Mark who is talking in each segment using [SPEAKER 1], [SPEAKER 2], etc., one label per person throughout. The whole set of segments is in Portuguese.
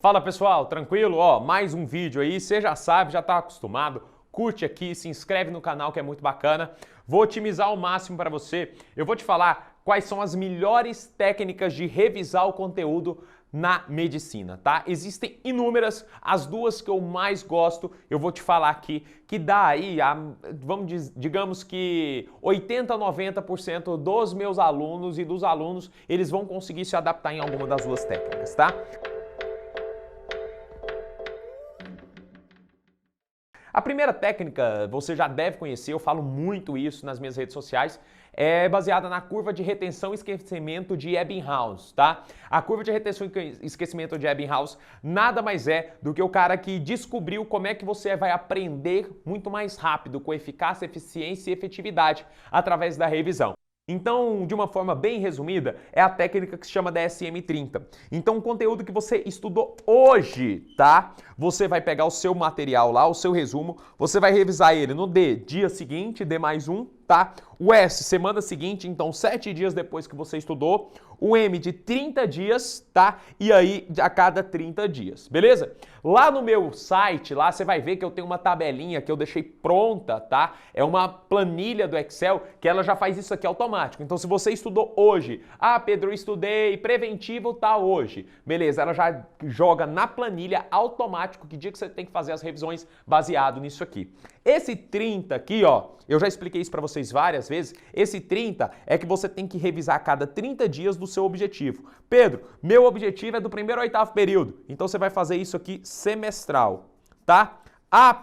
[SPEAKER 1] Fala pessoal, tranquilo? Ó, mais um vídeo aí, você já sabe, já tá acostumado, curte aqui, se inscreve no canal que é muito bacana. Vou otimizar ao máximo para você. Eu vou te falar quais são as melhores técnicas de revisar o conteúdo na medicina, tá? Existem inúmeras, as duas que eu mais gosto, eu vou te falar aqui, que dá aí, digamos que 80 a 90% dos meus alunos e dos alunos, eles vão conseguir se adaptar em alguma das duas técnicas, tá? A primeira técnica você já deve conhecer, eu falo muito isso nas minhas redes sociais, é baseada na curva de retenção e esquecimento de Ebbinghaus, tá? A curva de retenção e esquecimento de Ebbinghaus nada mais é do que o cara que descobriu como é que você vai aprender muito mais rápido, com eficácia, eficiência e efetividade através da revisão. Então, de uma forma bem resumida, é a técnica que se chama DSM-30. Então, o conteúdo que você estudou hoje, tá? Você vai pegar o seu material lá, o seu resumo, você vai revisar ele no D, dia seguinte, D mais um, tá? O S, semana seguinte, então 7 dias depois que você estudou. O M de 30 dias, tá? E aí, a cada 30 dias, beleza? Lá no meu site, lá você vai ver que eu tenho uma tabelinha que eu deixei pronta, tá? É uma planilha do Excel que ela já faz isso aqui automático. Então, se você estudou hoje, Pedro, eu estudei preventivo, tá hoje. Beleza, ela já joga na planilha automático que dia que você tem que fazer as revisões baseado nisso aqui. Esse 30 aqui, ó, eu já expliquei isso para vocês várias vezes. Esse 30 é que você tem que revisar a cada 30 dias do seu objetivo. Pedro, meu objetivo é do primeiro ao oitavo período. Então você vai fazer isso aqui semestral, tá?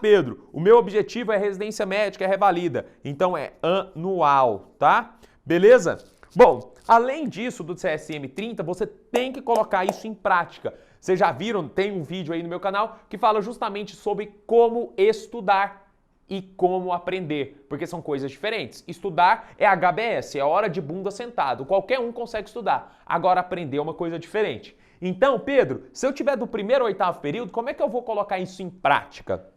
[SPEAKER 1] Pedro, o meu objetivo é residência médica, é revalida. Então é anual, tá? Beleza? Bom, além disso do CSM 30, você tem que colocar isso em prática. Vocês já viram, tem um vídeo aí no meu canal que fala justamente sobre como estudar e como aprender, porque são coisas diferentes. Estudar é HBS, é hora de bunda sentado. Qualquer um consegue estudar. Agora, aprender é uma coisa diferente. Então, Pedro, se eu tiver do primeiro ao oitavo período, como é que eu vou colocar isso em prática?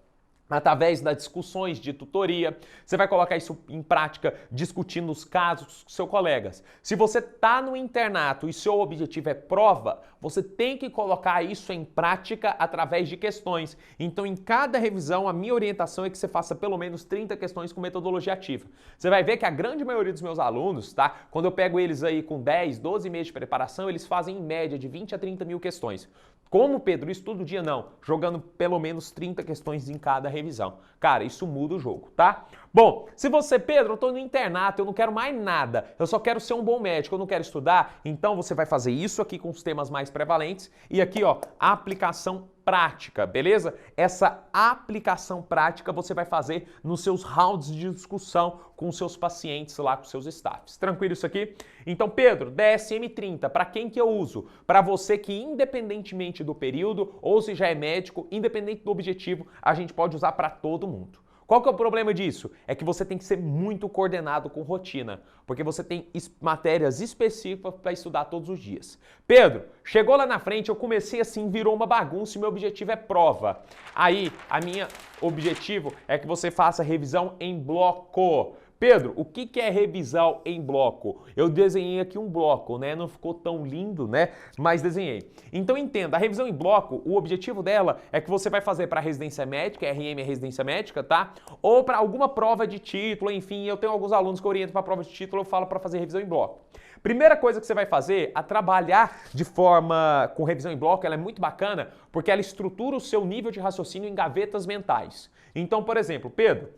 [SPEAKER 1] Através das discussões de tutoria, você vai colocar isso em prática discutindo os casos com seus colegas. Se você está no internato e seu objetivo é prova, você tem que colocar isso em prática através de questões. Então, em cada revisão, a minha orientação é que você faça pelo menos 30 questões com metodologia ativa. Você vai ver que a grande maioria dos meus alunos, tá? Quando eu pego eles aí com 10, 12 meses de preparação, eles fazem em média de 20 a 30 mil questões. Como, Pedro, isso todo dia não, jogando pelo menos 30 questões em cada revisão. Cara, isso muda o jogo, tá? Bom, se você, Pedro, eu tô no internato, eu não quero mais nada, eu só quero ser um bom médico, eu não quero estudar, então você vai fazer isso aqui com os temas mais prevalentes e aqui, ó, aplicação prática, beleza? Essa aplicação prática você vai fazer nos seus rounds de discussão com os seus pacientes lá, com os seus staffs. Tranquilo isso aqui? Então, Pedro, DSM-30, para quem que eu uso? Para você que independentemente do período, ou se já é médico, independente do objetivo, a gente pode usar para todo mundo. Qual que é o problema disso? É que você tem que ser muito coordenado com rotina, porque você tem matérias específicas para estudar todos os dias. Pedro, chegou lá na frente, eu comecei assim, virou uma bagunça e meu objetivo é prova. Aí, minha objetivo é que você faça revisão em bloco. Pedro, o que é revisão em bloco? Eu desenhei aqui um bloco, né? Não ficou tão lindo, né? Mas desenhei. Então entenda, a revisão em bloco, o objetivo dela é que você vai fazer para residência médica, RM é residência médica, tá? Ou para alguma prova de título, enfim, eu tenho alguns alunos que orientam para prova de título, eu falo para fazer revisão em bloco. Primeira coisa que você vai fazer, a trabalhar de forma com revisão em bloco, ela é muito bacana, porque ela estrutura o seu nível de raciocínio em gavetas mentais. Então, por exemplo, Pedro,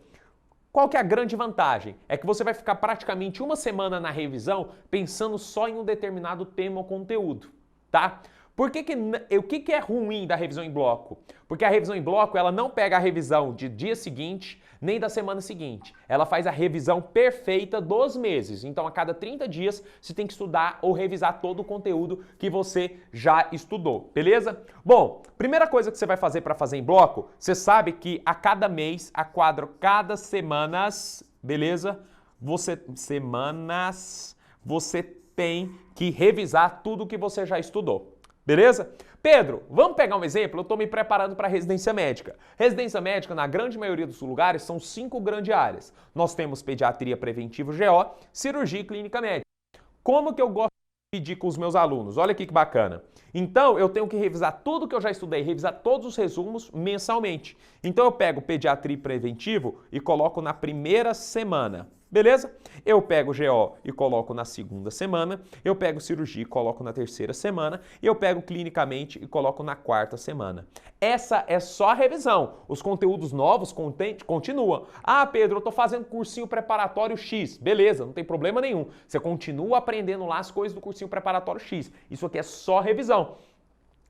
[SPEAKER 1] qual que é a grande vantagem? É que você vai ficar praticamente uma semana na revisão pensando só em um determinado tema ou conteúdo, tá? O que é ruim da revisão em bloco? Porque a revisão em bloco, ela não pega a revisão de dia seguinte, nem da semana seguinte. Ela faz a revisão perfeita dos meses. Então, a cada 30 dias, você tem que estudar ou revisar todo o conteúdo que você já estudou, beleza? Bom, primeira coisa que você vai fazer para fazer em bloco, você sabe que a cada mês, cada semanas, beleza? Você tem que revisar tudo que você já estudou. Beleza? Pedro, vamos pegar um exemplo? Eu estou me preparando para residência médica. Residência médica, na grande maioria dos lugares, são 5 grandes áreas. Nós temos pediatria preventiva GO, cirurgia e clínica médica. Como que eu gosto dividir com os meus alunos. Olha aqui que bacana. Então, eu tenho que revisar tudo que eu já estudei, revisar todos os resumos mensalmente. Então, eu pego pediatria preventivo e coloco na primeira semana. Beleza? Eu pego o GO e coloco na segunda semana, eu pego cirurgia e coloco na terceira semana, e eu pego clinicamente e coloco na quarta semana. Essa é só a revisão. Os conteúdos novos continuam. Ah, Pedro, eu estou fazendo cursinho preparatório X. Beleza, não tem problema nenhum. Você continua aprendendo lá as coisas do cursinho preparatório X. Isso aqui é só revisão.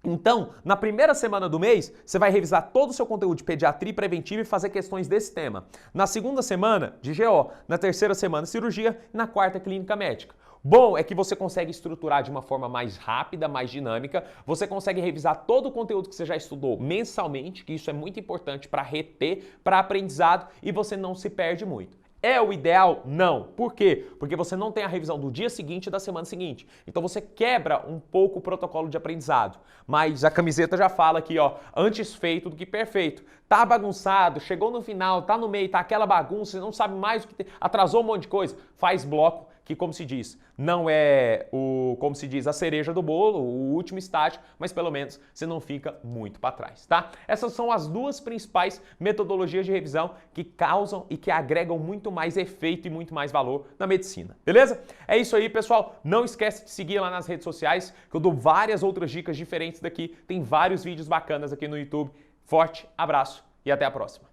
[SPEAKER 1] Então, na primeira semana do mês, você vai revisar todo o seu conteúdo de pediatria preventiva e fazer questões desse tema. Na segunda semana, de GO. Na terceira semana, cirurgia. E na quarta, clínica médica. Bom é que você consegue estruturar de uma forma mais rápida, mais dinâmica. Você consegue revisar todo o conteúdo que você já estudou mensalmente, que isso é muito importante para reter, para aprendizado, e você não se perde muito. É o ideal? Não. Por quê? Porque você não tem a revisão do dia seguinte e da semana seguinte. Então você quebra um pouco o protocolo de aprendizado. Mas a camiseta já fala aqui, ó, antes feito do que perfeito. Tá bagunçado, chegou no final, tá no meio, tá aquela bagunça, você não sabe mais o que atrasou um monte de coisa. Faz bloco, que como se diz, não é como se diz, a cereja do bolo, o último estágio, mas pelo menos você não fica muito para trás, tá? Essas são as duas principais metodologias de revisão que causam e que agregam muito mais efeito e muito mais valor na medicina, beleza? É isso aí, pessoal. Não esquece de seguir lá nas redes sociais, que eu dou várias outras dicas diferentes daqui. Tem vários vídeos bacanas aqui no YouTube. Forte abraço e até a próxima.